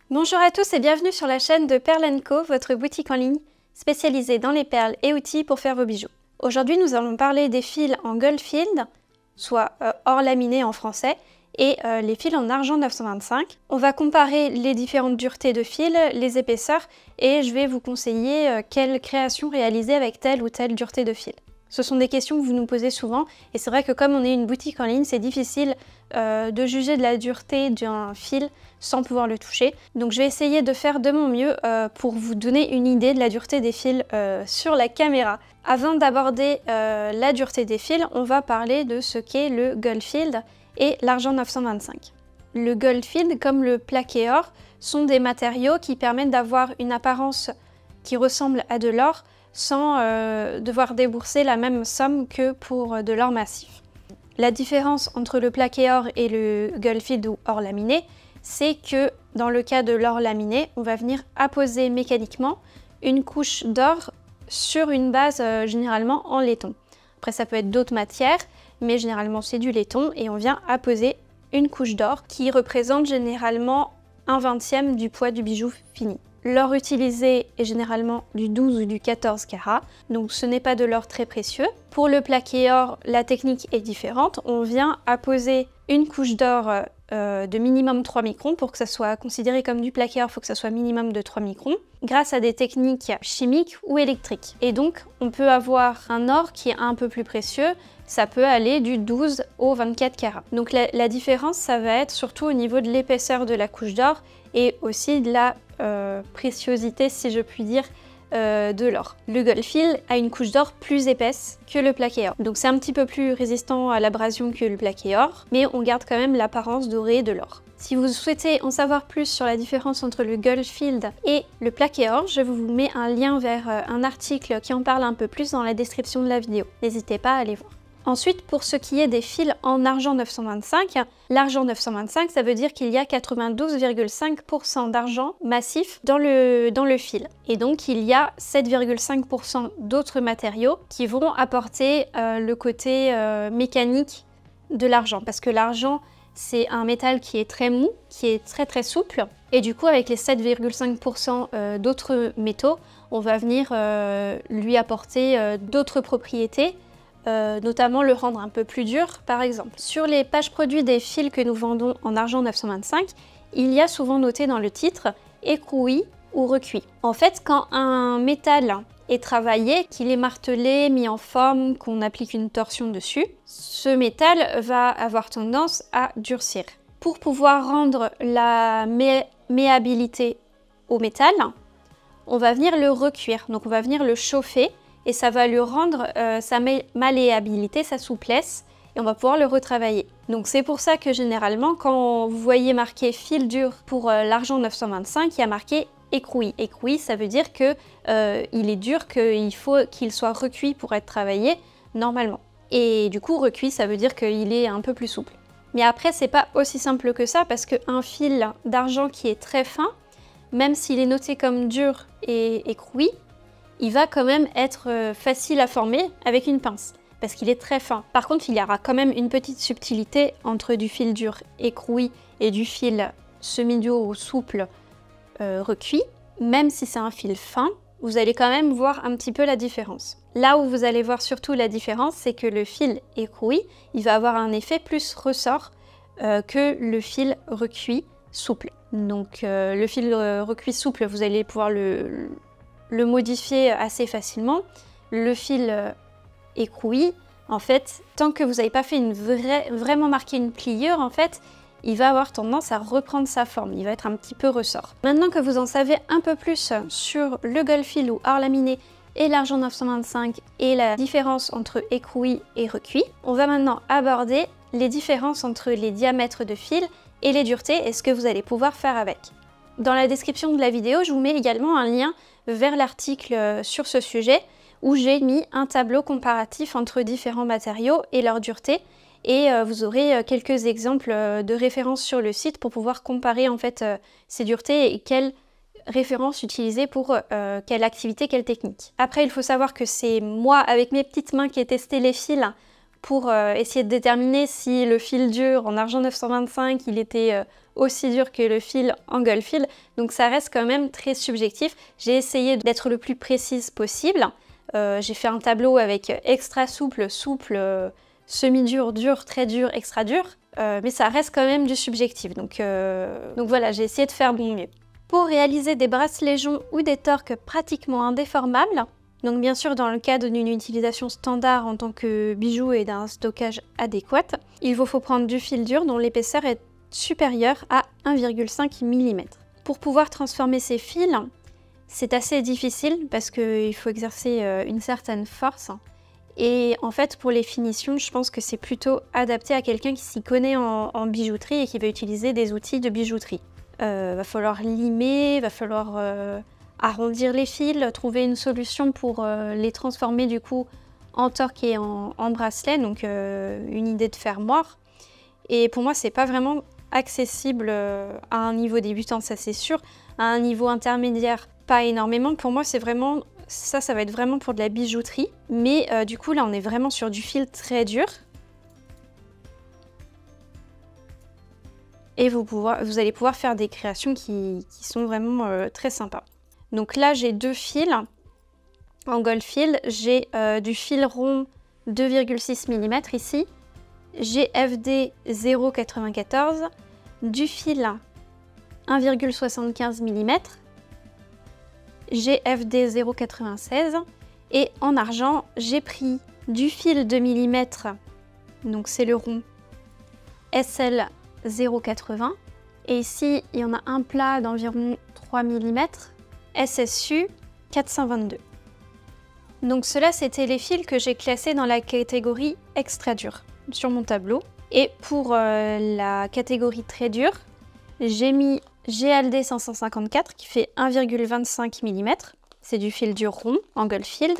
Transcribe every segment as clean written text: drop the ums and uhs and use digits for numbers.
Bonjour à tous et bienvenue sur la chaîne de Perles & Co, votre boutique en ligne spécialisée dans les perles et outils pour faire vos bijoux. Aujourd'hui, nous allons parler des fils en Goldfield, soit or laminé en français, et les fils en argent 925. On va comparer les différentes duretés de fils, les épaisseurs, et je vais vous conseiller quelle création réaliser avec telle ou telle dureté de fil. Ce sont des questions que vous nous posez souvent, et c'est vrai que comme on est une boutique en ligne, c'est difficile de juger de la dureté d'un fil sans pouvoir le toucher. Donc je vais essayer de faire de mon mieux pour vous donner une idée de la dureté des fils sur la caméra. Avant d'aborder la dureté des fils, on va parler de ce qu'est le Goldfield et l'argent 925. Le Goldfield, comme le plaqué or, sont des matériaux qui permettent d'avoir une apparence qui ressemble à de l'or sans devoir débourser la même somme que pour de l'or massif. La différence entre le plaqué or et le Goldfield ou or laminé, c'est que dans le cas de l'or laminé, on va venir apposer mécaniquement une couche d'or sur une base généralement en laiton. Après ça peut être d'autres matières, mais généralement c'est du laiton et on vient apposer une couche d'or qui représente généralement 1/20 du poids du bijou fini. L'or utilisé est généralement du 12 ou du 14 carats, donc ce n'est pas de l'or très précieux. Pour le plaqué or, la technique est différente. On vient apposer une couche d'or de minimum 3 microns. Pour que ça soit considéré comme du plaqué or, il faut que ça soit minimum de 3 microns, grâce à des techniques chimiques ou électriques. Et donc, on peut avoir un or qui est un peu plus précieux. Ça peut aller du 12 au 24 carats. Donc la différence, ça va être surtout au niveau de l'épaisseur de la couche d'or et aussi de la préciosité, si je puis dire, de l'or. Le Goldfield a une couche d'or plus épaisse que le plaqué or. Donc c'est un petit peu plus résistant à l'abrasion que le plaqué or, mais on garde quand même l'apparence dorée de l'or. Si vous souhaitez en savoir plus sur la différence entre le Goldfield et le plaqué or, je vous mets un lien vers un article qui en parle un peu plus dans la description de la vidéo. N'hésitez pas à aller voir. Ensuite, pour ce qui est des fils en argent 925, l'argent 925, ça veut dire qu'il y a 92,5% d'argent massif dans le fil. Et donc, il y a 7,5% d'autres matériaux qui vont apporter le côté mécanique de l'argent. Parce que l'argent, c'est un métal qui est très mou, qui est très souple. Et du coup, avec les 7,5% d'autres métaux, on va venir lui apporter d'autres propriétés, notamment le rendre un peu plus dur par exemple. Sur les pages produits des fils que nous vendons en argent 925, il y a souvent noté dans le titre écroué ou recuit. En fait, quand un métal est travaillé, qu'il est martelé, mis en forme, qu'on applique une torsion dessus, ce métal va avoir tendance à durcir. Pour pouvoir rendre la méabilité au métal, on va venir le recuire, donc on va venir le chauffer et ça va lui rendre sa malléabilité, sa souplesse, et on va pouvoir le retravailler. Donc c'est pour ça que généralement, quand vous voyez marqué fil dur pour l'argent 925, il y a marqué écroué. Écroué, ça veut dire que il est dur, qu'il faut qu'il soit recuit pour être travaillé normalement. Et du coup, recuit, ça veut dire qu'il est un peu plus souple. Mais après, c'est pas aussi simple que ça, parce qu'un fil d'argent qui est très fin, même s'il est noté comme dur et écroué, il va quand même être facile à former avec une pince, parce qu'il est très fin. Par contre, il y aura quand même une petite subtilité entre du fil dur écroué et du fil semi-dur ou souple recuit. Même si c'est un fil fin, vous allez quand même voir un petit peu la différence. Là où vous allez voir surtout la différence, c'est que le fil écroué, il va avoir un effet plus ressort que le fil recuit souple. Donc le fil recuit souple, vous allez pouvoir le modifier assez facilement. Le fil écroué, en fait, tant que vous n'avez pas fait vraiment marqué une pliure, en fait, il va avoir tendance à reprendre sa forme, il va être un petit peu ressort. Maintenant que vous en savez un peu plus sur le Goldfield ou or laminé et l'argent 925 et la différence entre écroué et recuit, on va maintenant aborder les différences entre les diamètres de fil et les duretés et ce que vous allez pouvoir faire avec. Dans la description de la vidéo, je vous mets également un lien vers l'article sur ce sujet où j'ai mis un tableau comparatif entre différents matériaux et leur dureté et vous aurez quelques exemples de références sur le site pour pouvoir comparer en fait ces duretés et quelles références utiliser pour quelle activité, quelle technique. Après, il faut savoir que c'est moi avec mes petites mains qui ai testé les fils pour essayer de déterminer si le fil dur en argent 925 il était aussi dur que le fil en Goldfield. Donc ça reste quand même très subjectif. J'ai essayé d'être le plus précise possible. J'ai fait un tableau avec extra souple, souple, semi-dur, dur, très dur, extra dur. Mais ça reste quand même du subjectif. Donc voilà, j'ai essayé de faire de mon mieux. Pour réaliser des bracelets joncs ou des torques pratiquement indéformables, donc bien sûr dans le cadre d'une utilisation standard en tant que bijou et d'un stockage adéquat, il vous faut prendre du fil dur dont l'épaisseur est supérieure à 1,5 mm. Pour pouvoir transformer ces fils, c'est assez difficile parce qu'il faut exercer une certaine force. Et en fait, pour les finitions, je pense que c'est plutôt adapté à quelqu'un qui s'y connaît en bijouterie et qui va utiliser des outils de bijouterie. Va falloir limer, va falloir arrondir les fils, trouver une solution pour les transformer du coup en torque et en bracelet, donc une idée de fermoir. Et pour moi, c'est pas vraiment accessible à un niveau débutant, ça c'est sûr. À un niveau intermédiaire, pas énormément. Pour moi, c'est vraiment ça va être vraiment pour de la bijouterie. Mais du coup, là, on est vraiment sur du fil très dur. Et vous allez pouvoir faire des créations qui sont vraiment très sympas. Donc là, j'ai deux fils en Goldfield. J'ai du fil rond 2,6 mm ici. J'ai FD 0,94, du fil 1,75 mm, j'ai FD 0,96 et en argent, j'ai pris du fil de millimètre, donc c'est le rond SL 0,80 et ici, il y en a un plat d'environ 3 mm, SSU 422. Donc cela, c'était les fils que j'ai classés dans la catégorie extra dur sur mon tableau. Et pour la catégorie très dure, j'ai mis GLD 554 qui fait 1,25 mm. C'est du fil dur rond en Goldfield.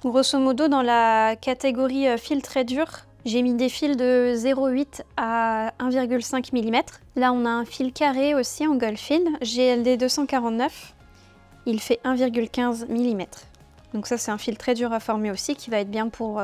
Grosso modo, dans la catégorie fil très dur, j'ai mis des fils de 0,8 à 1,5 mm. Là, on a un fil carré aussi en Goldfield, GLD 249. Il fait 1,15 mm. Donc ça, c'est un fil très dur à former aussi qui va être bien pour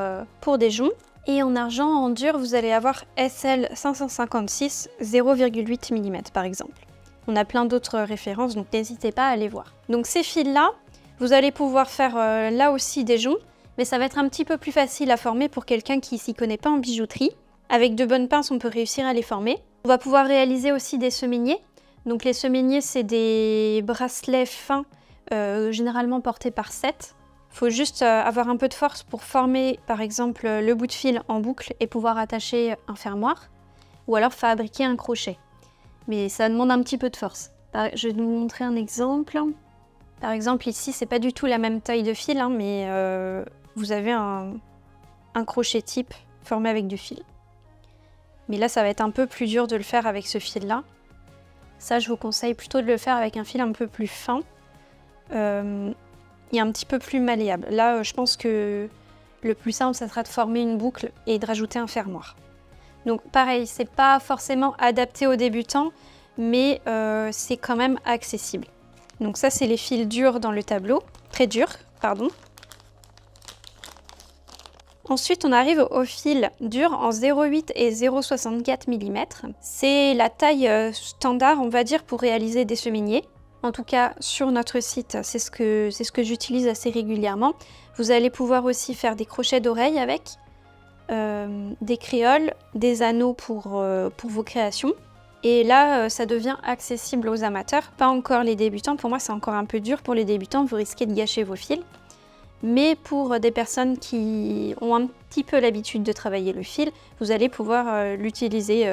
des joncs. Et en argent, en dur, vous allez avoir SL 556 0,8 mm par exemple. On a plein d'autres références, donc n'hésitez pas à aller voir. Donc ces fils-là, vous allez pouvoir faire là aussi des joncs, mais ça va être un petit peu plus facile à former pour quelqu'un qui s'y connaît pas en bijouterie. Avec de bonnes pinces, on peut réussir à les former. On va pouvoir réaliser aussi des semainiers. Donc les semainiers, c'est des bracelets fins, généralement portés par 7. Il faut juste avoir un peu de force pour former par exemple le bout de fil en boucle et pouvoir attacher un fermoir ou alors fabriquer un crochet. Mais ça demande un petit peu de force. Je vais vous montrer un exemple. Par exemple ici, c'est pas du tout la même taille de fil, hein, mais vous avez un crochet type formé avec du fil. Mais là, ça va être un peu plus dur de le faire avec ce fil-là. Ça, je vous conseille plutôt de le faire avec un fil un peu plus fin. Et un petit peu plus malléable. Là, je pense que le plus simple, ça sera de former une boucle et de rajouter un fermoir. Donc pareil, c'est pas forcément adapté aux débutants, mais c'est quand même accessible. Donc ça, c'est les fils durs dans le tableau, très durs, pardon. Ensuite, on arrive aux fils durs en 0,8 et 0,64 mm. C'est la taille standard, on va dire, pour réaliser des semainiers. En tout cas, sur notre site, c'est ce que j'utilise assez régulièrement. Vous allez pouvoir aussi faire des crochets d'oreilles avec, des créoles, des anneaux pour vos créations. Et là, ça devient accessible aux amateurs, pas encore les débutants. Pour moi, c'est encore un peu dur pour les débutants, vous risquez de gâcher vos fils. Mais pour des personnes qui ont un petit peu l'habitude de travailler le fil, vous allez pouvoir l'utiliser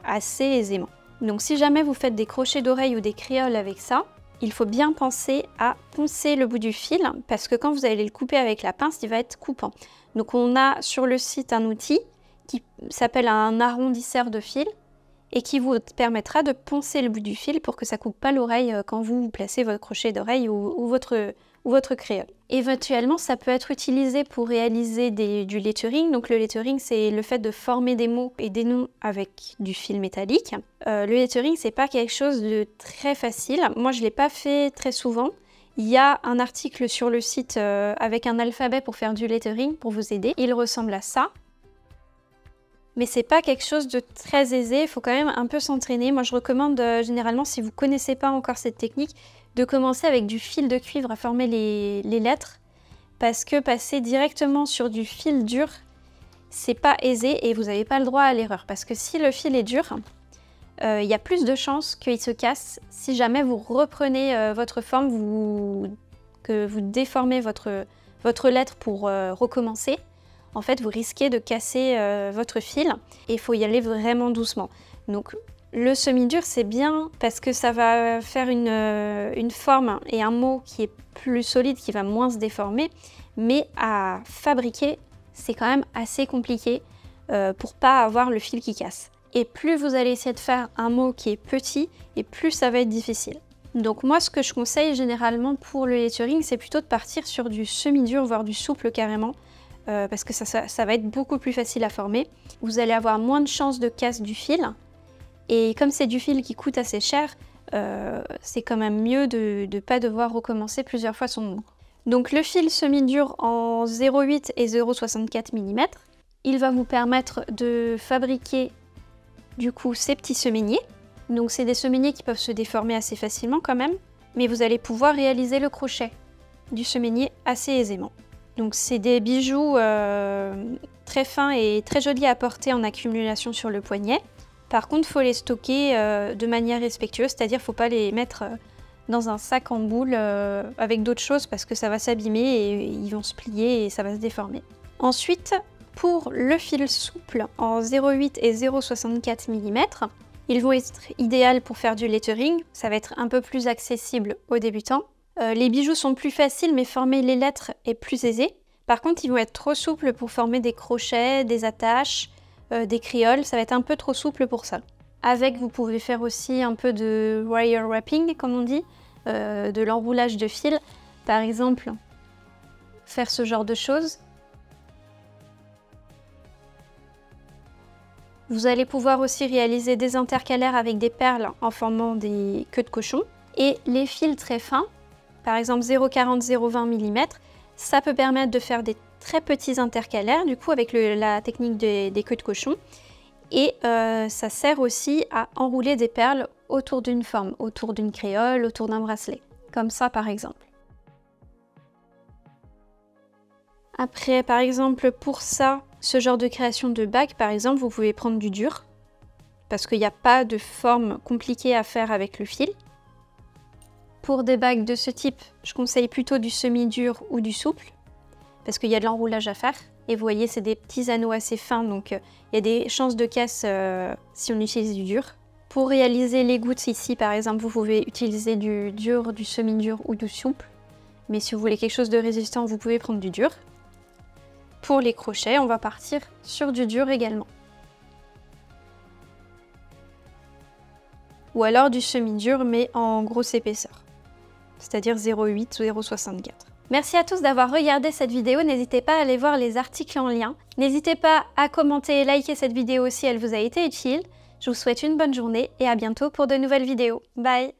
assez aisément. Donc si jamais vous faites des crochets d'oreilles ou des créoles avec ça, il faut bien penser à poncer le bout du fil parce que quand vous allez le couper avec la pince, il va être coupant. Donc on a sur le site un outil qui s'appelle un arrondisseur de fil et qui vous permettra de poncer le bout du fil pour que ça ne coupe pas l'oreille quand vous placez votre crochet d'oreille ou votre créole. Éventuellement, ça peut être utilisé pour réaliser du lettering. Donc le lettering, c'est le fait de former des mots et des noms avec du fil métallique. Le lettering, c'est pas quelque chose de très facile. Moi, je l'ai pas fait très souvent Il y a un article sur le site avec un alphabet pour faire du lettering pour vous aider. Il ressemble à ça. Mais c'est pas quelque chose de très aisé, il faut quand même un peu s'entraîner. Moi je recommande généralement, si vous connaissez pas encore cette technique, de commencer avec du fil de cuivre à former les lettres. Parce que passer directement sur du fil dur, c'est pas aisé et vous n'avez pas le droit à l'erreur. Parce que si le fil est dur, il y a plus de chances qu'il se casse si jamais vous reprenez votre forme, que vous déformez votre lettre pour recommencer. En fait, vous risquez de casser votre fil et il faut y aller vraiment doucement. Donc, le semi-dur, c'est bien parce que ça va faire une forme et un mot qui est plus solide, qui va moins se déformer. Mais à fabriquer, c'est quand même assez compliqué pour pas avoir le fil qui casse. Et plus vous allez essayer de faire un mot qui est petit, et plus ça va être difficile. Donc moi, ce que je conseille généralement pour le lettering, c'est plutôt de partir sur du semi-dur, voire du souple carrément. Parce que ça va être beaucoup plus facile à former. Vous allez avoir moins de chances de casse du fil. Et comme c'est du fil qui coûte assez cher, c'est quand même mieux de ne pas devoir recommencer plusieurs fois son nombre. Donc le fil semi-dur en 0,8 et 0,64 mm, il va vous permettre de fabriquer du coup ces petits semainiers. Donc c'est des semainiers qui peuvent se déformer assez facilement quand même, mais vous allez pouvoir réaliser le crochet du semainier assez aisément. Donc c'est des bijoux très fins et très jolis à porter en accumulation sur le poignet. Par contre, il faut les stocker de manière respectueuse, c'est-à-dire qu'il ne faut pas les mettre dans un sac en boule avec d'autres choses parce que ça va s'abîmer et ils vont se plier et ça va se déformer. Ensuite, pour le fil souple en 0,8 et 0,64 mm, ils vont être idéaux pour faire du lettering, ça va être un peu plus accessible aux débutants. Les bijoux sont plus faciles, mais former les lettres est plus aisé. Par contre, ils vont être trop souples pour former des crochets, des attaches, des créoles. Ça va être un peu trop souple pour ça. Avec, vous pouvez faire aussi un peu de wire wrapping, comme on dit, de l'enroulage de fil. Par exemple, faire ce genre de choses. Vous allez pouvoir aussi réaliser des intercalaires avec des perles en formant des queues de cochon. Et les fils très fins, par exemple 0,40-0,20 mm, ça peut permettre de faire des très petits intercalaires, du coup avec la technique des queues de cochon. Et ça sert aussi à enrouler des perles autour d'une forme, autour d'une créole, autour d'un bracelet, comme ça par exemple. Après, par exemple, pour ça, ce genre de création de bague, par exemple, vous pouvez prendre du dur, parce qu'il n'y a pas de forme compliquée à faire avec le fil. Pour des bagues de ce type, je conseille plutôt du semi-dur ou du souple, parce qu'il y a de l'enroulage à faire. Et vous voyez, c'est des petits anneaux assez fins, donc il y a des chances de casse si on utilise du dur. Pour réaliser les gouttes ici, par exemple, vous pouvez utiliser du dur, du semi-dur ou du souple. Mais si vous voulez quelque chose de résistant, vous pouvez prendre du dur. Pour les crochets, on va partir sur du dur également. Ou alors du semi-dur, mais en grosse épaisseur. C'est-à-dire 0,8 ou 0,64. Merci à tous d'avoir regardé cette vidéo, n'hésitez pas à aller voir les articles en lien. N'hésitez pas à commenter et liker cette vidéo si elle vous a été utile. Je vous souhaite une bonne journée et à bientôt pour de nouvelles vidéos. Bye!